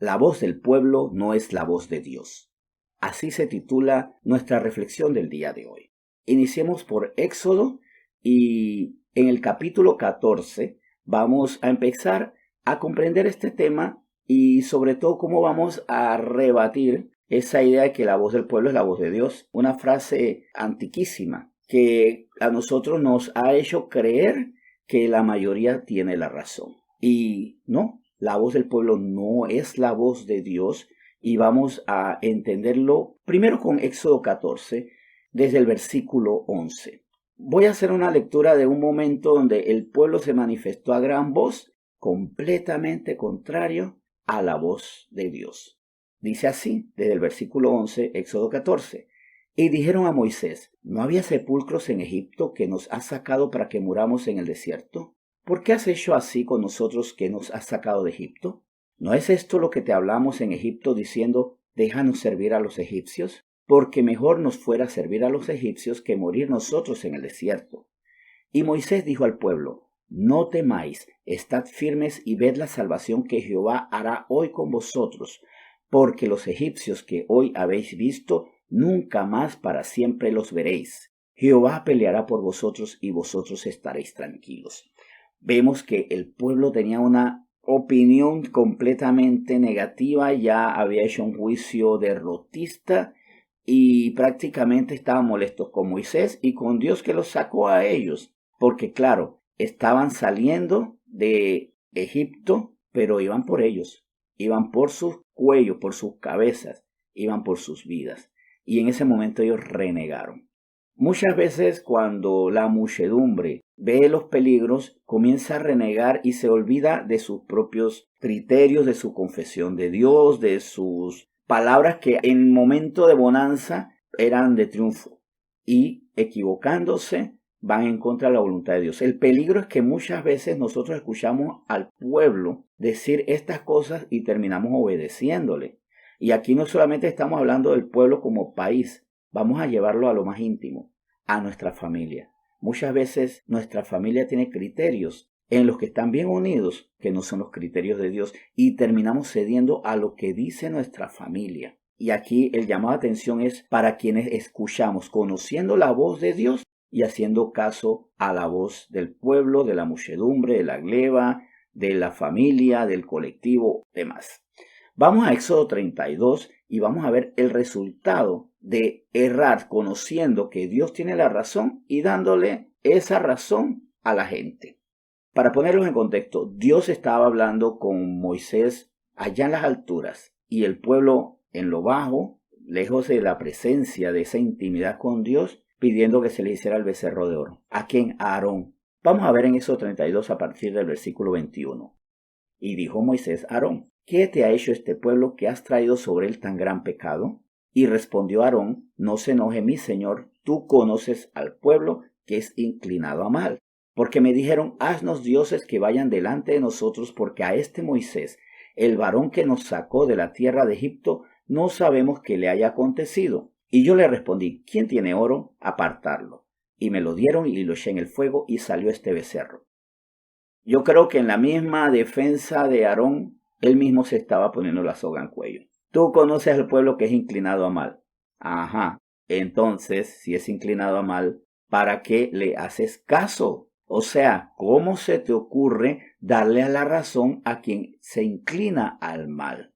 La voz del pueblo no es la voz de Dios. Así se titula nuestra reflexión del día de hoy. Iniciemos por Éxodo y en el capítulo 14 vamos a empezar a comprender este tema y sobre todo cómo vamos a rebatir esa idea de que la voz del pueblo es la voz de Dios. Una frase antiquísima que a nosotros nos ha hecho creer que la mayoría tiene la razón. Y no, la voz del pueblo no es la voz de Dios y vamos a entenderlo primero con Éxodo 14 desde el versículo 11. Voy a hacer una lectura de un momento donde el pueblo se manifestó a gran voz, completamente contrario a la voz de Dios. Dice así, desde el versículo 11, Éxodo 14. Y dijeron a Moisés, ¿no había sepulcros en Egipto que nos has sacado para que muramos en el desierto? ¿Por qué has hecho así con nosotros que nos has sacado de Egipto? ¿No es esto lo que te hablamos en Egipto diciendo, déjanos servir a los egipcios? Porque mejor nos fuera servir a los egipcios que morir nosotros en el desierto. Y Moisés dijo al pueblo, no temáis, estad firmes y ved la salvación que Jehová hará hoy con vosotros, porque los egipcios que hoy habéis visto, nunca más para siempre los veréis. Jehová peleará por vosotros y vosotros estaréis tranquilos. Vemos que el pueblo tenía una opinión completamente negativa, ya había hecho un juicio derrotista y prácticamente estaban molestos con Moisés y con Dios que los sacó a ellos, porque claro, estaban saliendo de Egipto, pero iban por ellos, iban por sus cuellos, por sus cabezas, iban por sus vidas, y en ese momento ellos renegaron. Muchas veces cuando la muchedumbre ve los peligros, comienza a renegar y se olvida de sus propios criterios, de su confesión de Dios, de sus palabras que en momento de bonanza eran de triunfo y equivocándose van en contra de la voluntad de Dios. El peligro es que muchas veces nosotros escuchamos al pueblo decir estas cosas y terminamos obedeciéndole. Y aquí no solamente estamos hablando del pueblo como país, vamos a llevarlo a lo más íntimo, a nuestra familia. Muchas veces nuestra familia tiene criterios en los que están bien unidos, que no son los criterios de Dios, y terminamos cediendo a lo que dice nuestra familia. Y aquí el llamado de atención es para quienes escuchamos, conociendo la voz de Dios y haciendo caso a la voz del pueblo, de la muchedumbre, de la gleba, de la familia, del colectivo, demás. Vamos a Éxodo 32 y vamos a ver el resultado de errar conociendo que Dios tiene la razón y dándole esa razón a la gente. Para ponerlos en contexto, Dios estaba hablando con Moisés allá en las alturas y el pueblo en lo bajo, lejos de la presencia de esa intimidad con Dios, pidiendo que se le hiciera el becerro de oro. ¿A quién? A Aarón. Vamos a ver en Éxodo 32 a partir del versículo 21. Y dijo Moisés a Aarón, ¿qué te ha hecho este pueblo que has traído sobre él tan gran pecado? Y respondió Aarón, no se enoje mi señor, tú conoces al pueblo que es inclinado a mal. Porque me dijeron, haznos dioses que vayan delante de nosotros, porque a este Moisés, el varón que nos sacó de la tierra de Egipto, no sabemos qué le haya acontecido. Y yo le respondí, ¿quién tiene oro? Apartarlo. Y me lo dieron y lo eché en el fuego y salió este becerro. Yo creo que en la misma defensa de Aarón, él mismo se estaba poniendo la soga en cuello. Tú conoces al pueblo que es inclinado a mal. Ajá, entonces, si es inclinado a mal, ¿para qué le haces caso? O sea, ¿cómo se te ocurre darle a la razón a quien se inclina al mal?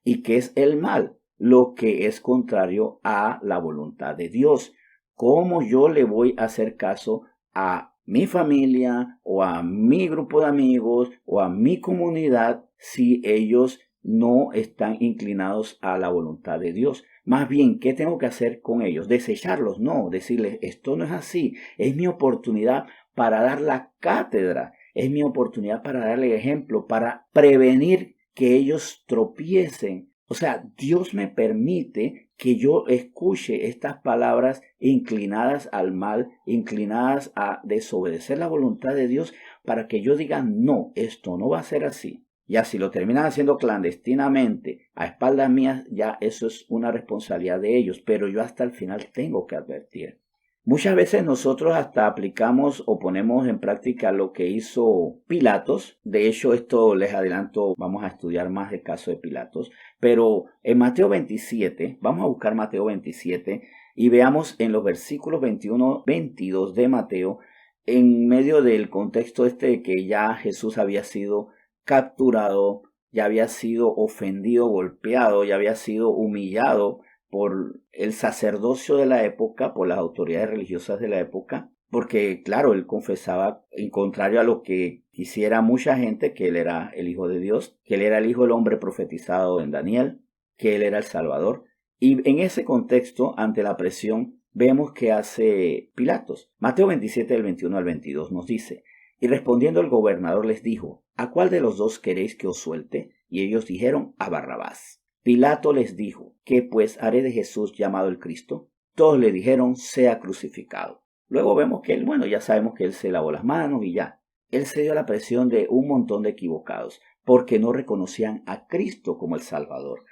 ¿Y qué es el mal? Lo que es contrario a la voluntad de Dios. ¿Cómo yo le voy a hacer caso a mi familia o a mi grupo de amigos o a mi comunidad si ellos no están inclinados a la voluntad de Dios? Más bien, ¿qué tengo que hacer con ellos? ¿Desecharlos? No, decirles, esto no es así. Es mi oportunidad para dar la cátedra. Es mi oportunidad para darle ejemplo, para prevenir que ellos tropiecen. O sea, Dios me permite que yo escuche estas palabras inclinadas al mal, inclinadas a desobedecer la voluntad de Dios, para que yo diga, no, esto no va a ser así. Ya si lo terminan haciendo clandestinamente, a espaldas mías, ya eso es una responsabilidad de ellos, pero yo hasta el final tengo que advertir. Muchas veces nosotros hasta aplicamos o ponemos en práctica lo que hizo Pilatos. De hecho, esto les adelanto, vamos a estudiar más el caso de Pilatos. Pero en Mateo 27, vamos a buscar Mateo 27 y veamos en los versículos 21-22 de Mateo, en medio del contexto de que ya Jesús había sido capturado, ya había sido ofendido, golpeado, ya había sido humillado por el sacerdocio de la época, por las autoridades religiosas de la época, porque claro, él confesaba, en contrario a lo que quisiera mucha gente, que él era el Hijo de Dios, que él era el Hijo del Hombre profetizado en Daniel, que él era el Salvador. Y en ese contexto, ante la presión, vemos que hace Pilatos. Mateo 27, del 21 al 22 nos dice: y respondiendo el gobernador les dijo: ¿a cuál de los dos queréis que os suelte? Y ellos dijeron: a Barrabás. Pilato les dijo: ¿qué pues haré de Jesús llamado el Cristo? Todos le dijeron: sea crucificado. Luego vemos que él, ya sabemos que él se lavó las manos y ya. Él cedió a la presión de un montón de equivocados, porque no reconocían a Cristo como el Salvador.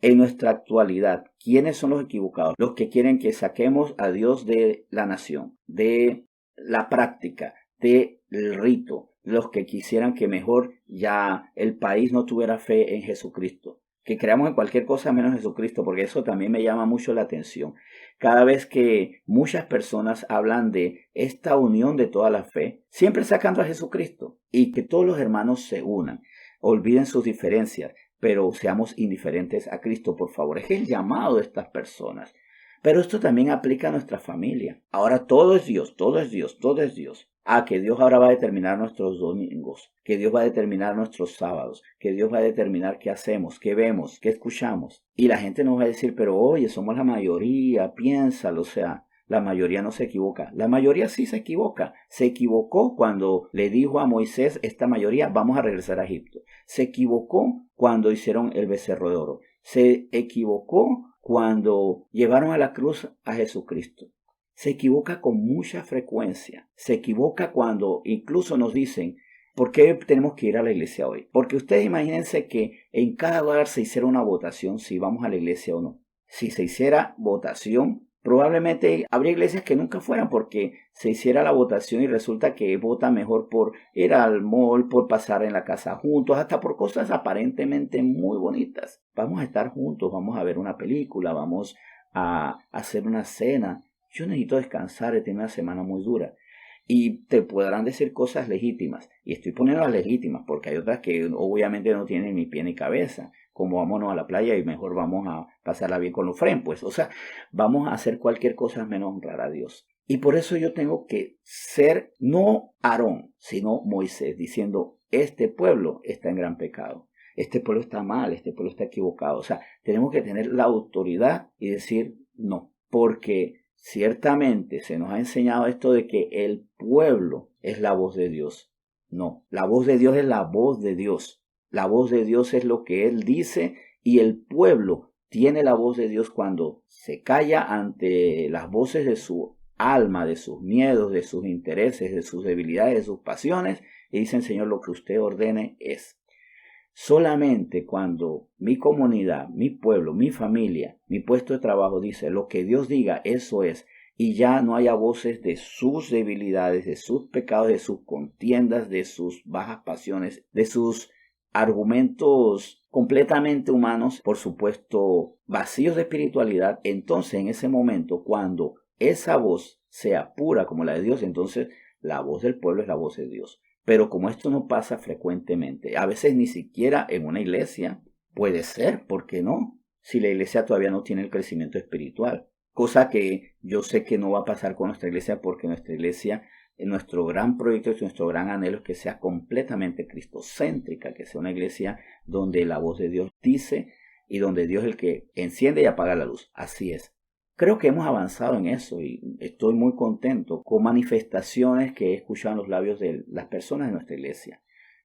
En nuestra actualidad, ¿quiénes son los equivocados? Los que quieren que saquemos a Dios de la nación, de la práctica, del rito, los que quisieran que mejor ya el país no tuviera fe en Jesucristo, que creamos en cualquier cosa menos Jesucristo, porque eso también me llama mucho la atención. Cada vez que muchas personas hablan de esta unión de toda la fe, siempre sacando a Jesucristo, y que todos los hermanos se unan, olviden sus diferencias, pero seamos indiferentes a Cristo, por favor. Es el llamado de estas personas. Pero esto también aplica a nuestra familia. Ahora todo es Dios, todo es Dios, todo es Dios. Que Dios ahora va a determinar nuestros domingos, que Dios va a determinar nuestros sábados, que Dios va a determinar qué hacemos, qué vemos, qué escuchamos. Y la gente nos va a decir: pero oye, somos la mayoría, piénsalo, o sea, la mayoría no se equivoca. La mayoría sí se equivoca. Se equivocó cuando le dijo a Moisés, esta mayoría, vamos a regresar a Egipto. Se equivocó cuando hicieron el becerro de oro. Se equivocó cuando llevaron a la cruz a Jesucristo. Se equivoca con mucha frecuencia. Se equivoca cuando incluso nos dicen: ¿por qué tenemos que ir a la iglesia hoy? Porque ustedes imagínense que en cada hogar se hiciera una votación si vamos a la iglesia o no. Si se hiciera votación, probablemente habría iglesias que nunca fueran, porque se hiciera la votación y resulta que vota mejor por ir al mall, por pasar en la casa juntos, hasta por cosas aparentemente muy bonitas. Vamos a estar juntos, vamos a ver una película, vamos a hacer una cena. Yo necesito descansar, he tenido una semana muy dura. Y te podrán decir cosas legítimas. Y estoy poniendo las legítimas porque hay otras que obviamente no tienen ni pie ni cabeza. Como vámonos a la playa y mejor vamos a pasarla bien con los friends, pues. O sea, vamos a hacer cualquier cosa menos honrar a Dios. Y por eso yo tengo que ser no Aarón, sino Moisés, diciendo: este pueblo está en gran pecado. Este pueblo está mal, este pueblo está equivocado. O sea, tenemos que tener la autoridad y decir no, porque ciertamente se nos ha enseñado esto de que el pueblo es la voz de Dios. No, la voz de Dios es la voz de Dios. La voz de Dios es lo que Él dice, y el pueblo tiene la voz de Dios cuando se calla ante las voces de su alma, de sus miedos, de sus intereses, de sus debilidades, de sus pasiones, y dicen: Señor, lo que usted ordene es. Solamente cuando mi comunidad, mi pueblo, mi familia, mi puesto de trabajo dice: lo que Dios diga, eso es, y ya no haya voces de sus debilidades, de sus pecados, de sus contiendas, de sus bajas pasiones, de sus argumentos completamente humanos, por supuesto vacíos de espiritualidad, entonces en ese momento, cuando esa voz sea pura como la de Dios, entonces la voz del pueblo es la voz de Dios. Pero como esto no pasa frecuentemente, a veces ni siquiera en una iglesia, puede ser, ¿por qué no? Si la iglesia todavía no tiene el crecimiento espiritual. Cosa que yo sé que no va a pasar con nuestra iglesia, porque nuestra iglesia, nuestro gran proyecto, nuestro gran anhelo es que sea completamente cristocéntrica, que sea una iglesia donde la voz de Dios dice y donde Dios es el que enciende y apaga la luz. Así es. Creo que hemos avanzado en eso y estoy muy contento con manifestaciones que he escuchado en los labios de las personas de nuestra iglesia.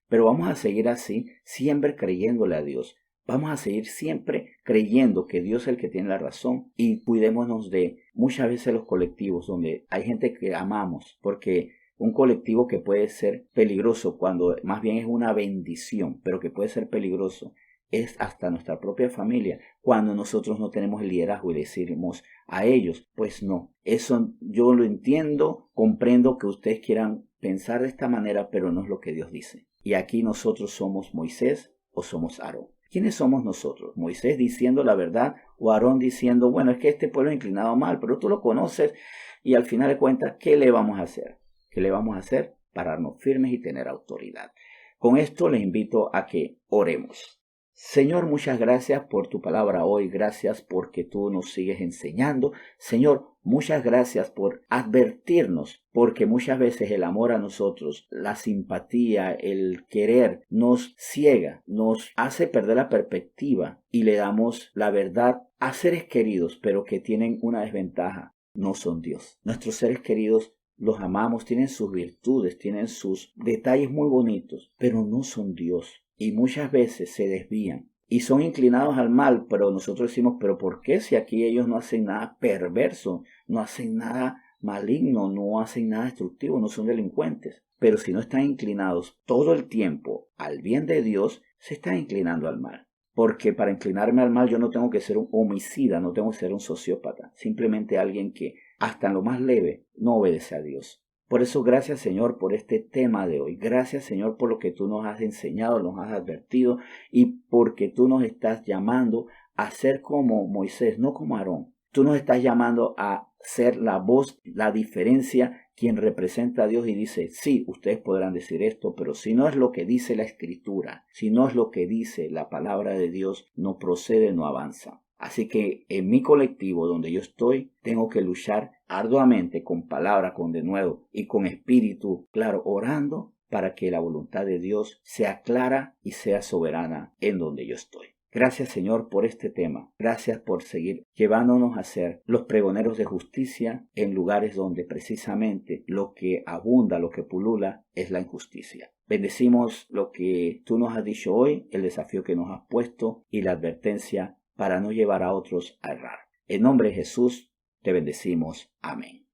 Pero vamos a seguir así, siempre creyéndole a Dios. Vamos a seguir siempre creyendo que Dios es el que tiene la razón, y cuidémonos de muchas veces los colectivos donde hay gente que amamos, porque un colectivo que puede ser peligroso cuando más bien es una bendición, pero que puede ser peligroso, es hasta nuestra propia familia, cuando nosotros no tenemos el liderazgo y decimos a ellos, pues no, eso yo lo entiendo, comprendo que ustedes quieran pensar de esta manera, pero no es lo que Dios dice. Y aquí nosotros somos Moisés o somos Aarón. ¿Quiénes somos nosotros? ¿Moisés diciendo la verdad o Aarón diciendo, bueno, es que este pueblo es inclinado mal, pero tú lo conoces y al final de cuentas, ¿qué le vamos a hacer? ¿Qué le vamos a hacer? Pararnos firmes y tener autoridad. Con esto les invito a que oremos. Señor, muchas gracias por tu palabra hoy. Gracias porque tú nos sigues enseñando. Señor, muchas gracias por advertirnos, porque muchas veces el amor a nosotros, la simpatía, el querer nos ciega, nos hace perder la perspectiva y le damos la verdad a seres queridos, pero que tienen una desventaja. No son Dios. Nuestros seres queridos los amamos, tienen sus virtudes, tienen sus detalles muy bonitos, pero no son Dios. Y muchas veces se desvían y son inclinados al mal, pero nosotros decimos, pero ¿por qué si aquí ellos no hacen nada perverso, no hacen nada maligno, no hacen nada destructivo, no son delincuentes? Pero si no están inclinados todo el tiempo al bien de Dios, se están inclinando al mal. Porque para inclinarme al mal yo no tengo que ser un homicida, no tengo que ser un sociópata, simplemente alguien que hasta en lo más leve no obedece a Dios. Por eso, gracias Señor por este tema de hoy. Gracias Señor por lo que tú nos has enseñado, nos has advertido y porque tú nos estás llamando a ser como Moisés, no como Aarón. Tú nos estás llamando a ser la voz, la diferencia, quien representa a Dios y dice, sí, ustedes podrán decir esto, pero si no es lo que dice la Escritura, si no es lo que dice la palabra de Dios, no procede, no avanza. Así que en mi colectivo donde yo estoy, tengo que luchar arduamente con palabra, con denuedo y con espíritu, claro, orando para que la voluntad de Dios sea clara y sea soberana en donde yo estoy. Gracias Señor por este tema. Gracias por seguir llevándonos a ser los pregoneros de justicia en lugares donde precisamente lo que abunda, lo que pulula es la injusticia. Bendecimos lo que tú nos has dicho hoy, el desafío que nos has puesto y la advertencia para no llevar a otros a errar. En nombre de Jesús te bendecimos. Amén.